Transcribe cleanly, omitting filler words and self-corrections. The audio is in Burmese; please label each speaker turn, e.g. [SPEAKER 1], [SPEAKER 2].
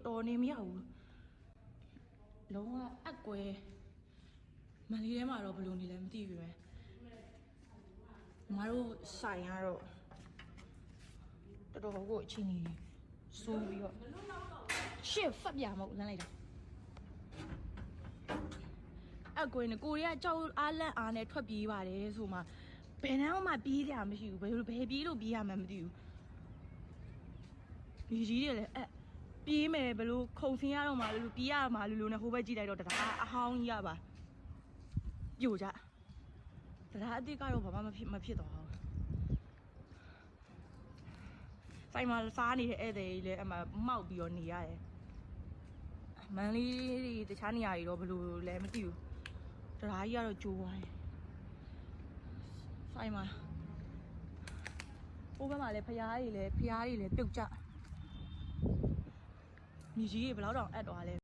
[SPEAKER 1] တော်နေမရဘူးလုံးဝအကွဲမန်လေးထဲမှာတော့ဘယ်လိုနေလဲမသိဘူးပဲမတို့ဆိုင်ရတော့တော်တော်ကိုအချင်းကြီးစိုးပြီးတော့ရှစ်ဖတ်ပြမဟုတ်လမ်းလိုက်တာအကွဲနဲ့ကိုရီးယားကြောက်အားလန့်အားနဲ့ထွက်ပြေးပါတယ်ဆိုမှဘယ်နှမ်းမှပြေးကြမရှိဘူးဘယ်ပြေးလို့ပြေးရမှန်းမသိဘူးဒီကြီးတွေလည်းပြေးမယ်ဘယ်လိုခုံဆင်းရတော့မှလို့ပြေးရမှာလို့နဲ့ဟိုဘက်ကြည့်လိုက်တော့တရားအဟောင်းကြီးရပါပြိုကြတရားအစ်စ်ကတော့ဘာမှမဖြစ်တော့ဘူးဆိုင်မှာစားနေတဲ့ဧည့်သည်ကြီးလည်းအမှမောက်ပြီးတော့နေရတယ်မန်လေးတွေတခြားနေရာတွေတော့ဘယ်လိုလဲမသိဘူးတရားကြီးကတော့ကျိုးသွားတယ်ဆိုင်မှာဟိုဘက်မှာလည်းဖျားတွေလည်းပြုတ်ကြမြေကြီးတွေဘယ်လောက်တောင်အပ်သွားလဲ